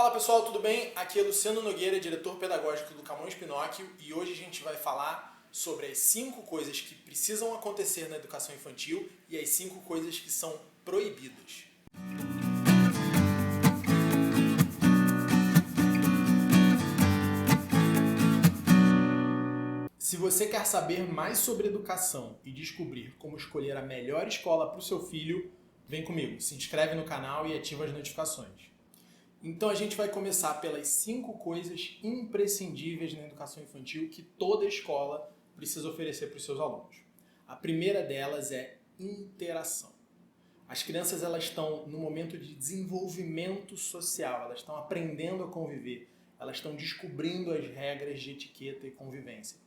Fala pessoal, tudo bem? Aqui é Luciano Nogueira, diretor pedagógico do Camões Pinóquio, e hoje a gente vai falar sobre as 5 coisas que precisam acontecer na educação infantil e as 5 coisas que são proibidas. Se você quer saber mais sobre educação e descobrir como escolher a melhor escola para o seu filho, vem comigo, se inscreve no canal e ativa as notificações. Então a gente vai começar pelas 5 coisas imprescindíveis na educação infantil que toda escola precisa oferecer para os seus alunos. A primeira delas é interação. As crianças elas estão no momento de desenvolvimento social, elas estão aprendendo a conviver, elas estão descobrindo as regras de etiqueta e convivência.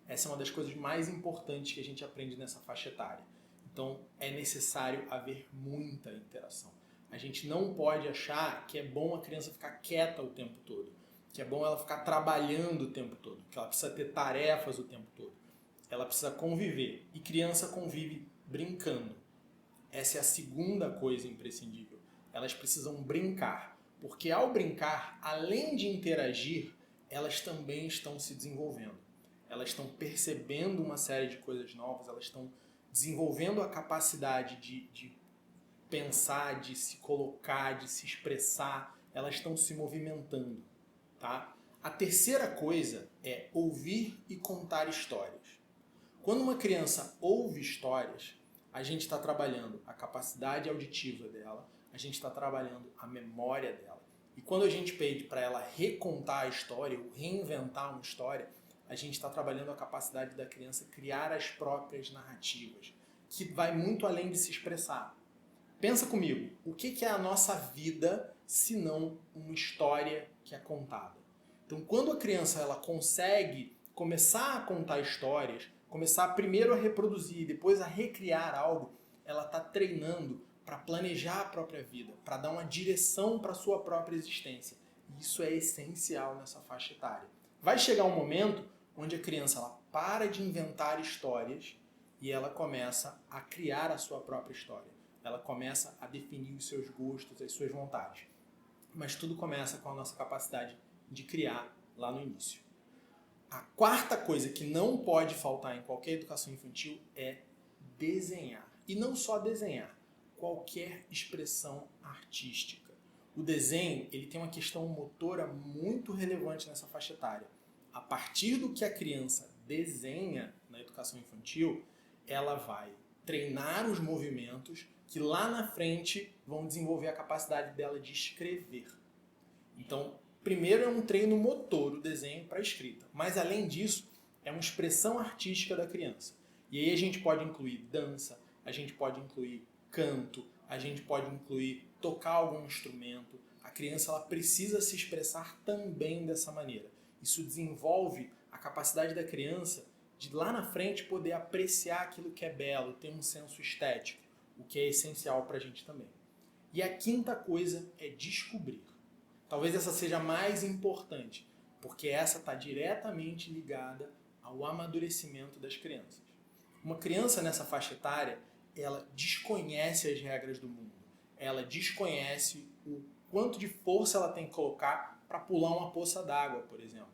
Essa é uma das coisas mais importantes que a gente aprende nessa faixa etária. Então é necessário haver muita interação. A gente não pode achar que é bom a criança ficar quieta o tempo todo, que é bom ela ficar trabalhando o tempo todo, que ela precisa ter tarefas o tempo todo. Ela precisa conviver. E criança convive brincando. Essa é a segunda coisa imprescindível. Elas precisam brincar, porque ao brincar, além de interagir, elas também estão se desenvolvendo. Elas estão percebendo uma série de coisas novas, elas estão desenvolvendo a capacidade de pensar, de se colocar, de se expressar, elas estão se movimentando, tá? A terceira coisa é ouvir e contar histórias. Quando uma criança ouve histórias, a gente está trabalhando a capacidade auditiva dela, a gente está trabalhando a memória dela. E quando a gente pede para ela recontar a história ou reinventar uma história, a gente está trabalhando a capacidade da criança criar as próprias narrativas, que vai muito além de se expressar. Pensa comigo, o que é a nossa vida se não uma história que é contada? Então, quando a criança ela consegue começar a contar histórias, começar primeiro a reproduzir, depois a recriar algo, ela está treinando para planejar a própria vida, para dar uma direção para a sua própria existência. E isso é essencial nessa faixa etária. Vai chegar um momento onde a criança ela para de inventar histórias e ela começa a criar a sua própria história. Ela começa a definir os seus gostos, as suas vontades. Mas tudo começa com a nossa capacidade de criar lá no início. A quarta coisa que não pode faltar em qualquer educação infantil é desenhar. E não só desenhar, qualquer expressão artística. O desenho ele tem uma questão motora muito relevante nessa faixa etária. A partir do que a criança desenha na educação infantil, ela vai treinar os movimentos que lá na frente vão desenvolver a capacidade dela de escrever. Então, primeiro é um treino motor, o desenho para a escrita. Mas além disso, é uma expressão artística da criança. E aí a gente pode incluir dança, a gente pode incluir canto, a gente pode incluir tocar algum instrumento. A criança ela precisa se expressar também dessa maneira. Isso desenvolve a capacidade da criança de lá na frente poder apreciar aquilo que é belo, ter um senso estético, o que é essencial para a gente também. E a quinta coisa é descobrir. Talvez essa seja a mais importante, porque essa está diretamente ligada ao amadurecimento das crianças. Uma criança nessa faixa etária, ela desconhece as regras do mundo. Ela desconhece o quanto de força ela tem que colocar para pular uma poça d'água, por exemplo.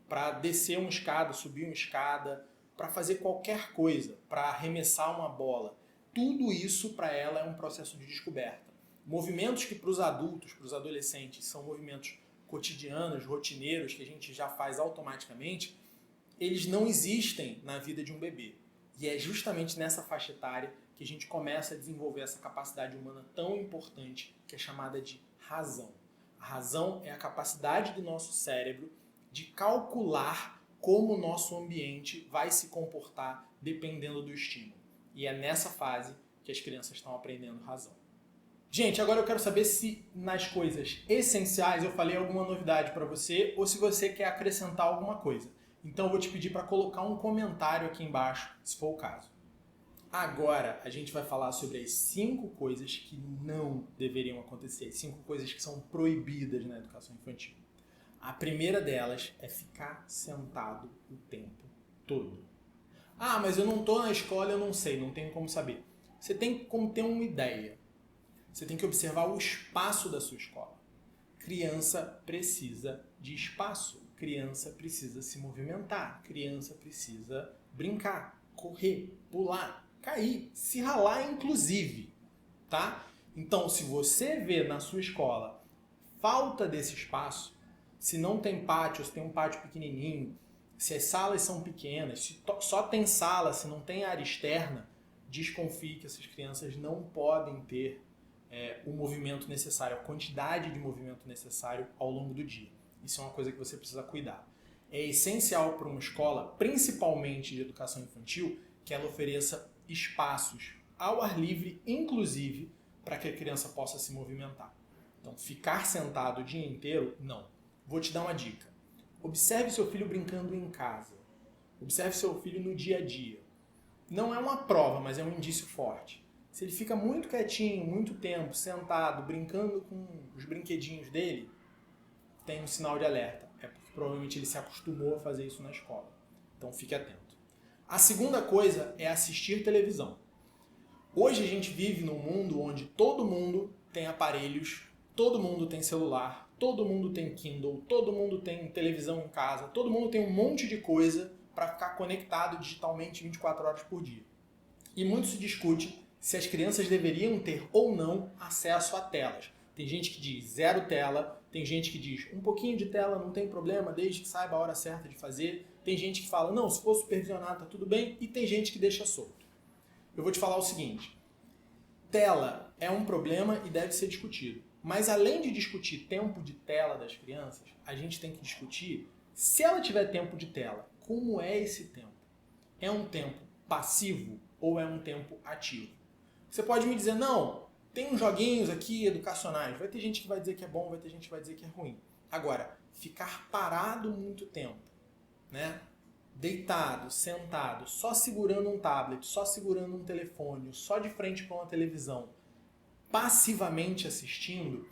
Para descer uma escada, subir uma escada, para fazer qualquer coisa, para arremessar uma bola. Tudo isso para ela é um processo de descoberta. Movimentos que para os adultos, para os adolescentes, são movimentos cotidianos, rotineiros, que a gente já faz automaticamente, eles não existem na vida de um bebê. E é justamente nessa faixa etária que a gente começa a desenvolver essa capacidade humana tão importante, que é chamada de razão. A razão é a capacidade do nosso cérebro de calcular como o nosso ambiente vai se comportar dependendo do estímulo. E é nessa fase que as crianças estão aprendendo razão. Gente, agora eu quero saber se nas coisas essenciais eu falei alguma novidade para você ou se você quer acrescentar alguma coisa. Então eu vou te pedir para colocar um comentário aqui embaixo, se for o caso. Agora a gente vai falar sobre as 5 coisas que não deveriam acontecer, as 5 coisas que são proibidas na educação infantil. A primeira delas é ficar sentado o tempo todo. Ah, mas eu não estou na escola, eu não sei, não tenho como saber. Você tem como ter uma ideia. Você tem que observar o espaço da sua escola. Criança precisa de espaço, criança precisa se movimentar, criança precisa brincar, correr, pular, cair, se ralar inclusive, tá? Então, se você vê na sua escola falta desse espaço, se não tem pátio, se tem um pátio pequenininho, se as salas são pequenas, se só tem sala, se não tem área externa, desconfie que essas crianças não podem ter o movimento necessário, a quantidade de movimento necessário ao longo do dia. Isso é uma coisa que você precisa cuidar. É essencial para uma escola, principalmente de educação infantil, que ela ofereça espaços ao ar livre, inclusive, para que a criança possa se movimentar. Então, ficar sentado o dia inteiro, não. Vou te dar uma dica. Observe seu filho brincando em casa. Observe seu filho no dia a dia. Não é uma prova, mas é um indício forte. Se ele fica muito quietinho, muito tempo, sentado, brincando com os brinquedinhos dele, tem um sinal de alerta. É porque provavelmente ele se acostumou a fazer isso na escola. Então fique atento. A segunda coisa é assistir televisão. Hoje a gente vive num mundo onde todo mundo tem aparelhos, todo mundo tem celular, todo mundo tem Kindle, todo mundo tem televisão em casa, todo mundo tem um monte de coisa para ficar conectado digitalmente 24 horas por dia. E muito se discute se as crianças deveriam ter ou não acesso a telas. Tem gente que diz zero tela, tem gente que diz um pouquinho de tela não tem problema, desde que saiba a hora certa de fazer. Tem gente que fala, não, se for supervisionado tá tudo bem, e tem gente que deixa solto. Eu vou te falar o seguinte, tela é um problema e deve ser discutido. Mas além de discutir tempo de tela das crianças, a gente tem que discutir, se ela tiver tempo de tela, como é esse tempo? É um tempo passivo ou é um tempo ativo? Você pode me dizer, não, tem uns joguinhos aqui educacionais. Vai ter gente que vai dizer que é bom, vai ter gente que vai dizer que é ruim. Agora, ficar parado muito tempo, né? Deitado, sentado, só segurando um tablet, só segurando um telefone, só de frente para uma televisão, passivamente assistindo,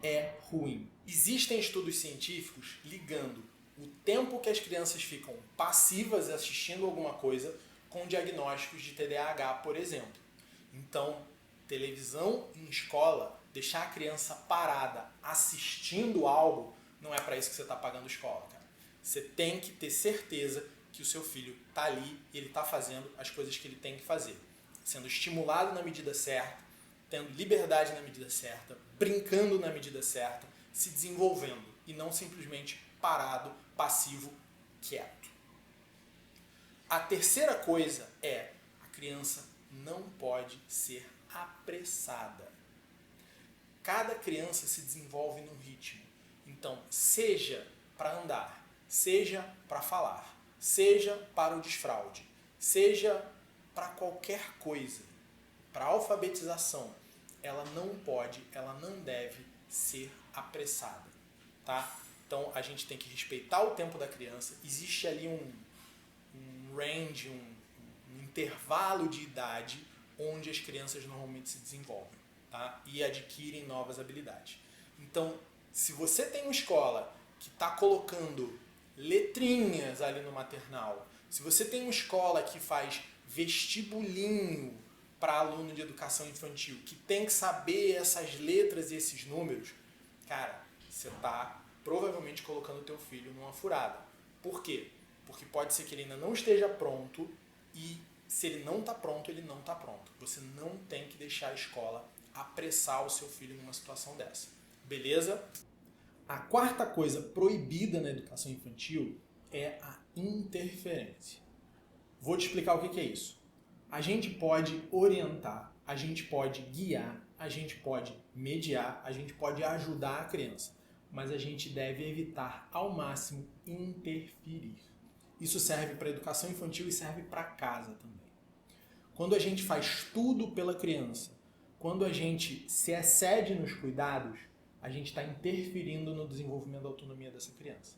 é ruim. Existem estudos científicos ligando o tempo que as crianças ficam passivas assistindo alguma coisa com diagnósticos de TDAH, por exemplo. Então, televisão em escola, deixar a criança parada assistindo algo, não é para isso que você está pagando escola, cara. Você tem que ter certeza que o seu filho está ali e ele está fazendo as coisas que ele tem que fazer. Sendo estimulado na medida certa, tendo liberdade na medida certa, brincando na medida certa, se desenvolvendo e não simplesmente parado, passivo, quieto. A terceira coisa é a criança não pode ser apressada. Cada criança se desenvolve num ritmo. Então, seja para andar, seja para falar, seja para o desfraude, seja para qualquer coisa, para a alfabetização, ela não pode, ela não deve ser apressada, tá? Então, a gente tem que respeitar o tempo da criança. Existe ali um range, um intervalo de idade onde as crianças normalmente se desenvolvem, tá? E adquirem novas habilidades. Então, se você tem uma escola que está colocando letrinhas ali no maternal, se você tem uma escola que faz vestibulinho para aluno de educação infantil, que tem que saber essas letras e esses números, cara, você está provavelmente colocando o teu filho numa furada. Por quê? Porque pode ser que ele ainda não esteja pronto e se ele não está pronto, ele não está pronto. Você não tem que deixar a escola apressar o seu filho numa situação dessa. Beleza? A quarta coisa proibida na educação infantil é a interferência. Vou te explicar o que é isso. A gente pode orientar, a gente pode guiar, a gente pode mediar, a gente pode ajudar a criança, mas a gente deve evitar ao máximo interferir. Isso serve para a educação infantil e serve para casa também. Quando a gente faz tudo pela criança, quando a gente se excede nos cuidados, a gente está interferindo no desenvolvimento da autonomia dessa criança.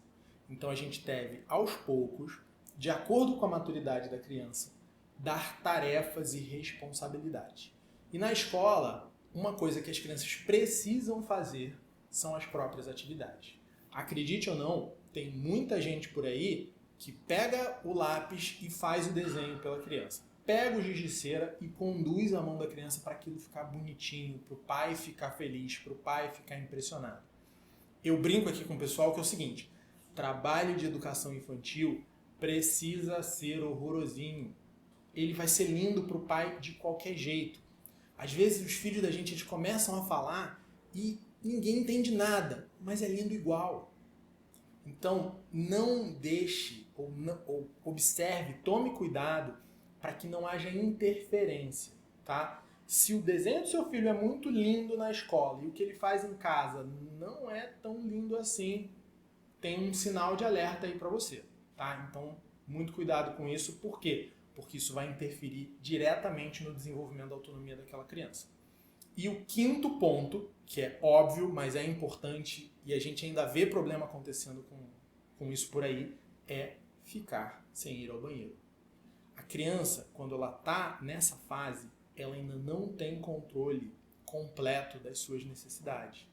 Então a gente deve, aos poucos, de acordo com a maturidade da criança, dar tarefas e responsabilidades. E na escola, uma coisa que as crianças precisam fazer são as próprias atividades. Acredite ou não, tem muita gente por aí que pega o lápis e faz o desenho pela criança. Pega o giz de cera e conduz a mão da criança para aquilo ficar bonitinho, para o pai ficar feliz, para o pai ficar impressionado. Eu brinco aqui com o pessoal que é o seguinte, trabalho de educação infantil precisa ser horrorosinho. Ele vai ser lindo para o pai de qualquer jeito. Às vezes os filhos da gente eles começam a falar e ninguém entende nada, mas é lindo igual. Então não deixe ou observe, tome cuidado para que não haja interferência, tá? Se o desenho do seu filho é muito lindo na escola e o que ele faz em casa não é tão lindo assim, tem um sinal de alerta aí para você, tá? Então, muito cuidado com isso. Por quê? Porque isso vai interferir diretamente no desenvolvimento da autonomia daquela criança. E o quinto ponto, que é óbvio, mas é importante e a gente ainda vê problema acontecendo com isso por aí, é ficar sem ir ao banheiro. A criança, quando ela está nessa fase, ela ainda não tem controle completo das suas necessidades.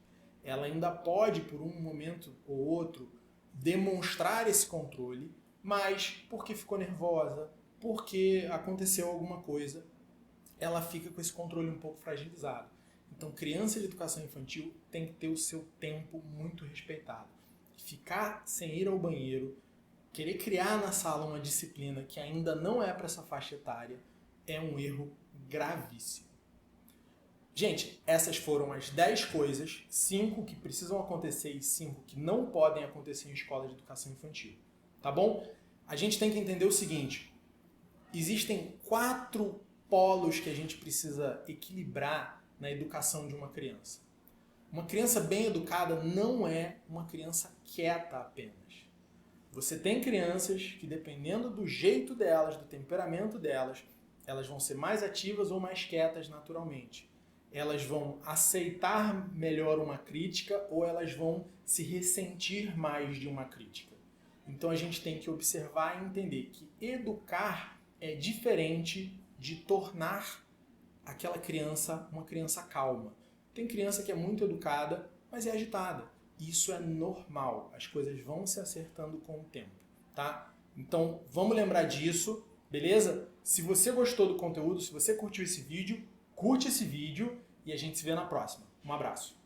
Ela ainda pode, por um momento ou outro, demonstrar esse controle, mas porque ficou nervosa, porque aconteceu alguma coisa, ela fica com esse controle um pouco fragilizado. Então, criança de educação infantil tem que ter o seu tempo muito respeitado. Ficar sem ir ao banheiro, querer criar na sala uma disciplina que ainda não é para essa faixa etária, é um erro gravíssimo. Gente, essas foram as 10 coisas, 5 que precisam acontecer e 5 que não podem acontecer em escola de educação infantil. Tá bom? A gente tem que entender o seguinte, existem 4 polos que a gente precisa equilibrar na educação de uma criança. Uma criança bem educada não é uma criança quieta apenas. Você tem crianças que, dependendo do jeito delas, do temperamento delas, elas vão ser mais ativas ou mais quietas naturalmente. Elas vão aceitar melhor uma crítica ou elas vão se ressentir mais de uma crítica. Então a gente tem que observar e entender que educar é diferente de tornar aquela criança uma criança calma. Tem criança que é muito educada, mas é agitada. Isso é normal. As coisas vão se acertando com o tempo, tá? Então, vamos lembrar disso, beleza? Se você gostou do conteúdo, se você curtiu esse vídeo, curte esse vídeo e a gente se vê na próxima. Um abraço.